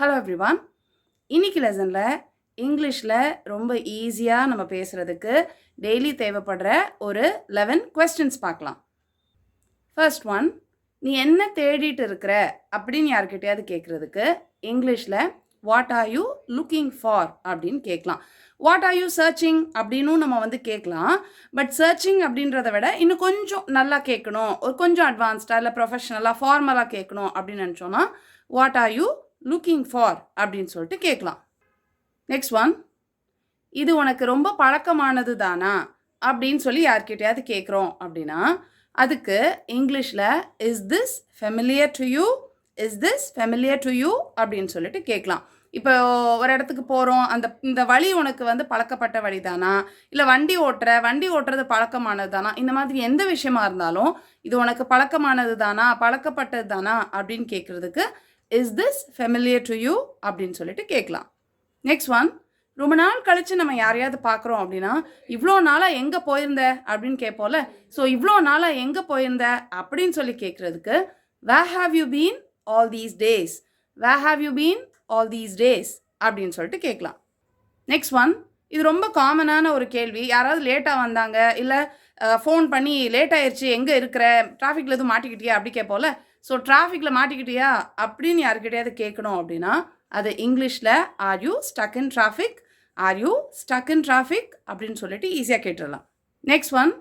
Hello everyone. இன்னைக்கு லெசனில் இங்கிலீஷில் ரொம்ப ஈஸியாக நம்ம பேசுகிறதுக்கு டெய்லி தேவைப்படுற ஒரு 11 கொஸ்டின்ஸ் பார்க்கலாம். ஃபர்ஸ்ட் ஒன், நீ என்ன தேடிட்டு இருக்கிற அப்படின்னு யார்கிட்டயாவது கேட்குறதுக்கு இங்கிலீஷில் what are you looking for அப்படின்னு கேட்கலாம். வாட் ஆர் யூ சர்ச்சிங் அப்படின்னும் நம்ம கேட்கலாம். பட் சர்ச்சிங் அப்படின்றத விட இன்னும் கொஞ்சம் நல்லா கேட்கணும், ஒரு கொஞ்சம் அட்வான்ஸ்டாக இல்லை ப்ரொஃபஷ்னலாக ஃபார்மலாக கேட்கணும் அப்படின்னு நினச்சோன்னா what are you looking for அப்படின்னு சொல்லிட்டு கேட்கலாம். நெக்ஸ்ட் ஒன், இது உனக்கு ரொம்ப பழக்கமானது தானா அப்படின்னு சொல்லி யார்கிட்டயாவது கேட்குறோம் அப்படின்னா அதுக்கு இங்கிலீஷில் is this familiar to you, is this familiar to you அப்படின்னு சொல்லிட்டு கேட்கலாம். இப்போ ஒரு இடத்துக்கு போகிறோம், இந்த வழி உனக்கு பழக்கப்பட்ட வழி தானா, இல்லை வண்டி ஓட்டுறது பழக்கமானது தானா, இந்த மாதிரி எந்த விஷயமா இருந்தாலும் இது உனக்கு பழக்கமானது தானா, பழக்கப்பட்டது தானா அப்படின்னு கேட்குறதுக்கு is this familiar to you அப்படின்னு சொல்லிட்டு கேட்கலாம். நெக்ஸ்ட் ஒன், ரொம்ப நாள் கழித்து நம்ம யாரையாவது பார்க்குறோம் அப்படின்னா இவ்வளோ நாளாக எங்கே போயிருந்த அப்படின்னு கேட்போம்ல. ஸோ இவ்வளோ நாளாக எங்கே போயிருந்த அப்படின்னு சொல்லி கேட்குறதுக்கு where have you been all these days, where have you been all these days அப்படின்னு சொல்லிட்டு கேட்கலாம். நெக்ஸ்ட் ஒன், இது ரொம்ப காமனான ஒரு கேள்வி. யாராவது லேட்டாக வந்தாங்க இல்லை ஃபோன் பண்ணி லேட் ஆயிடுச்சு, எங்கே இருக்கிற, டிராஃபிக்கில் எதுவும் மாட்டிக்கிட்டியா அப்படி கேட்போம்ல. ஸோ டிராஃபிக்கில் மாட்டிக்கிட்டியா அப்படின்னு யாருக்கிட்டையாவது கேட்கணும் அப்படின்னா அது இங்கிலீஷில் are you stuck in traffic, are you stuck in traffic அப்படின்னு சொல்லிட்டு ஈஸியாக கேட்டுடலாம். நெக்ஸ்ட் ஒன்,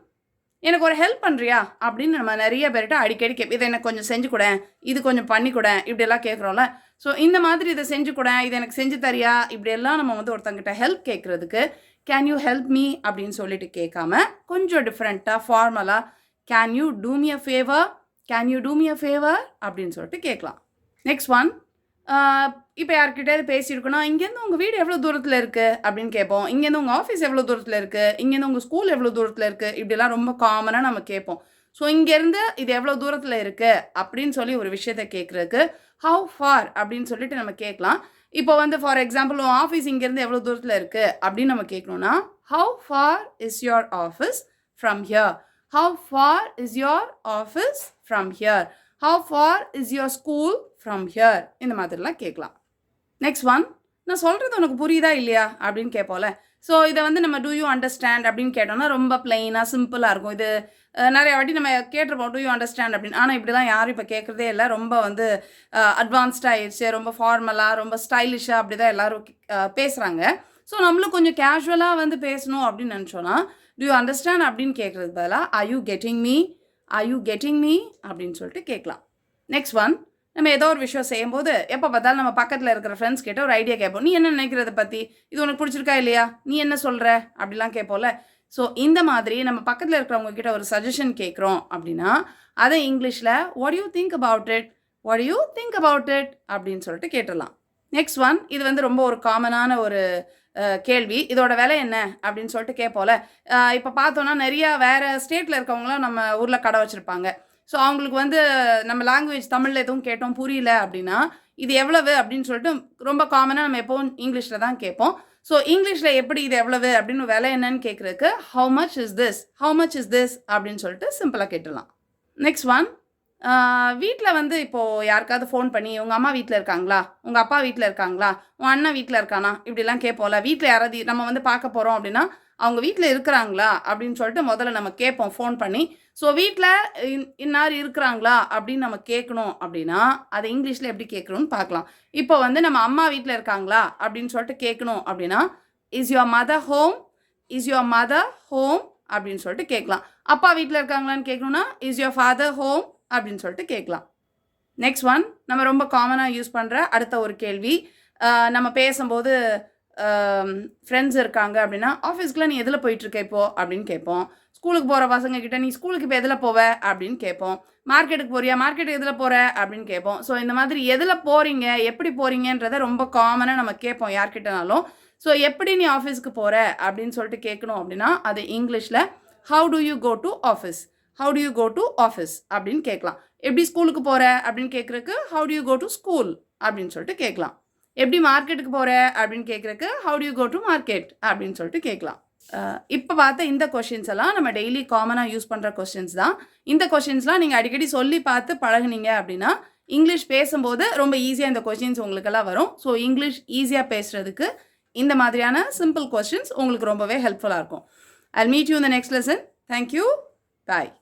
எனக்கு ஒரு ஹெல்ப் பண்ணுறியா அப்படின்னு நம்ம நிறைய பேர்கிட்ட அடிக்கடி இதை எனக்கு கொஞ்சம் செஞ்சு கூட, இது கொஞ்சம் பண்ணி கூட இப்படியெல்லாம் கேட்குறோம்ல. ஸோ இந்த மாதிரி இதை செஞ்சு கூட, இதை எனக்கு செஞ்சு தரியா, இப்படியெல்லாம் நம்ம ஒருத்தங்கிட்ட ஹெல்ப் கேட்குறதுக்கு கேன் யூ ஹெல்ப் மீ அப்படின்னு சொல்லிட்டு கேட்காம கொஞ்சம் டிஃப்ரெண்ட்டாக ஃபார்மலாக can you do me a favour, can you do me a favour அப்படின்னு சொல்லிட்டு கேட்கலாம். நெக்ஸ்ட் ஒன், இப்போ யார்கிட்டயாவது பேசியிருக்கணும், இங்கேருந்து உங்கள் வீடு எவ்வளோ தூரத்தில் இருக்குது அப்படின்னு கேட்போம். இங்கேருந்து உங்கள் ஆஃபீஸ் எவ்வளோ தூரத்தில் இருக்குது, இங்கேருந்து உங்கள் ஸ்கூல் எவ்வளோ தூரத்தில் இருக்குது, இப்படிலாம் ரொம்ப காமனாக நம்ம கேட்போம். ஸோ இங்கேருந்து இது எவ்வளோ தூரத்தில் இருக்குது அப்படின்னு சொல்லி ஒரு விஷயத்தை கேட்குறதுக்கு ஹவு ஃபார் அப்படின்னு சொல்லிட்டு நம்ம கேட்கலாம். இப்போ ஃபார் எக்ஸாம்பிள் உன் ஆஃபீஸ் இங்கேருந்து எவ்வளோ தூரத்தில் இருக்குது அப்படின்னு நம்ம கேட்கணுன்னா how far is your office from here, how far is your office from here, how far is your school from here, இந்த மாதிரிலாம் கேட்கலாம். நெக்ஸ்ட் ஒன், நான் சொல்கிறது உனக்கு புரியுதா இல்லையா அப்படின்னு கேட்போம்ல. ஸோ இதை நம்ம டூ யூ அண்டர்ஸ்டாண்ட் அப்படின்னு கேட்டோம்னா ரொம்ப பிளெயினாக சிம்பிளாக இருக்கும். இது நிறைய வாட்டி நம்ம கேட்டிருப்போம் டூ யூ அண்டர்ஸ்டாண்ட் அப்படின்னு. ஆனால் இப்படிலாம் யாரும் இப்போ கேட்குறதே இல்லை. ரொம்ப அட்வான்ஸ்டாக ஆயிடுச்சு, ரொம்ப ஃபார்மலாக, ரொம்ப ஸ்டைலிஷாக அப்படி தான் எல்லோரும் பேசுகிறாங்க. ஸோ நம்மளும் கொஞ்சம் கேஷுவலாக பேசணும் அப்படின்னு நினச்சோன்னா டூ யூ அண்டர்ஸ்டாண்ட் அப்படின்னு கேட்குறது பதிலாக are you getting me, are you getting me அப்படின்னு சொல்லிட்டு கேட்கலாம். நெக்ஸ்ட் ஒன், நம்ம ஏதோ ஒரு விஷயம் செய்யும்போது எப்போ பார்த்தாலும் நம்ம பக்கத்தில் இருக்கிற ஃப்ரெண்ட்ஸ் கிட்ட ஒரு ஐடியா கேட்போம். நீ என்ன நினைக்கிறத பற்றி, இது உனக்கு பிடிச்சிருக்கா இல்லையா, நீ என்ன சொல்கிற அப்படிலாம் கேட்போம்ல. ஸோ இந்த மாதிரி நம்ம பக்கத்தில் இருக்கிறவங்க கிட்ட ஒரு சஜஷன் கேட்குறோம் அப்படின்னா அதை இங்கிலீஷில் what you think about it, what you think about it அப்படின்னு சொல்லிட்டு கேட்டுடலாம். நெக்ஸ்ட் ஒன், இது ரொம்ப ஒரு காமனான ஒரு கேள்வி. இதோட விலை என்ன அப்படின்னு சொல்லிட்டு கேட்போம்ல. இப்போ பார்த்தோன்னா நிறையா வேறு ஸ்டேட்டில் இருக்கவங்களாம் நம்ம ஊரில் கடை வச்சுருப்பாங்க. ஸோ அவங்களுக்கு நம்ம லாங்குவேஜ் தமிழில் எதுவும் கேட்டோம் புரியல அப்படின்னா இது எவ்வளவு அப்படின்னு சொல்லிட்டு ரொம்ப காமனாக நம்ம எப்போவும் இங்கிலீஷில் தான் கேட்போம். ஸோ இங்கிலீஷில் எப்படி இது எவ்வளவு அப்படின்னு விலை என்னன்னு கேட்குறதுக்கு how much is this, how much is this அப்படின்னு சொல்லிட்டு சிம்பிளாக கேட்டுடலாம். நெக்ஸ்ட் ஒன், வீட்டில் இப்போது யாருக்காவது ஃபோன் பண்ணி உங்கள் அம்மா வீட்டில் இருக்காங்களா, உங்கள் அப்பா வீட்டில் இருக்காங்களா, உன் அண்ணன் வீட்டில் இருக்கானா இப்படிலாம் கேட்போம்ல. வீட்டில் யாராவது நம்ம பார்க்க போகிறோம் அப்படின்னா அவங்க வீட்டில் இருக்கிறாங்களா அப்படின்னு சொல்லிட்டு முதல்ல நம்ம கேட்போம் ஃபோன் பண்ணி. ஸோ வீட்டில் இன்னார் இருக்கிறாங்களா அப்படின்னு நம்ம கேட்கணும் அப்படின்னா அதை இங்கிலீஷில் எப்படி கேட்கணும்னு பார்க்கலாம். இப்போ நம்ம அம்மா வீட்டில் இருக்காங்களா அப்படின்னு சொல்லிட்டு கேட்கணும் அப்படின்னா is your mother home, is your mother home அப்படின்னு சொல்லிட்டு கேட்கலாம். அப்பா வீட்டில் இருக்காங்களான்னு கேட்கணுன்னா இஸ் யுவர் ஃபாதர் ஹோம் அப்படின்னு சொல்லிட்டு கேட்கலாம். நெக்ஸ்ட் ஒன், நம்ம ரொம்ப காமனாக யூஸ் பண்ணுற அடுத்த ஒரு கேள்வி. நம்ம பேசும்போது ஃப்ரெண்ட்ஸ் இருக்காங்க அப்படின்னா ஆஃபீஸ்க்குலாம் நீ எதில் போயிட்டுருக்க இப்போது அப்படின்னு கேட்போம். ஸ்கூலுக்கு போகிற பசங்க கிட்ட நீ ஸ்கூலுக்கு இப்போ எதில் போவ அப்படின்னு கேட்போம். மார்க்கெட்டுக்கு போறியா, மார்க்கெட்டுக்கு எதில் போகிற அப்படின்னு கேட்போம். ஸோ இந்த மாதிரி எதில் போகிறீங்க, எப்படி போகிறீங்கன்றதை ரொம்ப காமனாக நம்ம கேட்போம் யார்கிட்டனாலும். ஸோ எப்படி நீ ஆஃபீஸ்க்கு போகிற அப்படின்னு சொல்லிட்டு கேட்கணும் அப்படின்னா அது இங்கிலீஷில் how do you go to office, how do you go to office அப்படின்னு கேட்கலாம். எப்படி ஸ்கூலுக்கு போகிற அப்படின்னு கேட்குறதுக்கு how do you go to school அப்படின்னு சொல்லிட்டு கேட்கலாம். எப்படி மார்க்கெட்டுக்கு போகிற அப்படின்னு கேட்குறக்கு how do you go to market அப்படின்னு சொல்லிட்டு கேட்கலாம். இப்போ பார்த்த இந்த கொஷின்ஸ் எல்லாம் நம்ம டெய்லி காமனாக யூஸ் பண்ணுற கொஷின்ஸ் தான். இந்த கொஷின்ஸ்லாம் நீங்கள் அடிக்கடி சொல்லி பார்த்து பழகுனீங்க அப்படின்னா இங்கிலீஷ் பேசும்போது ரொம்ப ஈஸியாக இந்த கொஷின்ஸ் உங்களுக்கெல்லாம் வரும். ஸோ இங்கிலீஷ் ஈஸியாக பேசுகிறதுக்கு இந்த மாதிரியான சிம்பிள் கொஷின்ஸ் உங்களுக்கு ரொம்பவே ஹெல்ப்ஃபுல்லாக இருக்கும். I'll meet you in the next lesson. Thank you. Bye.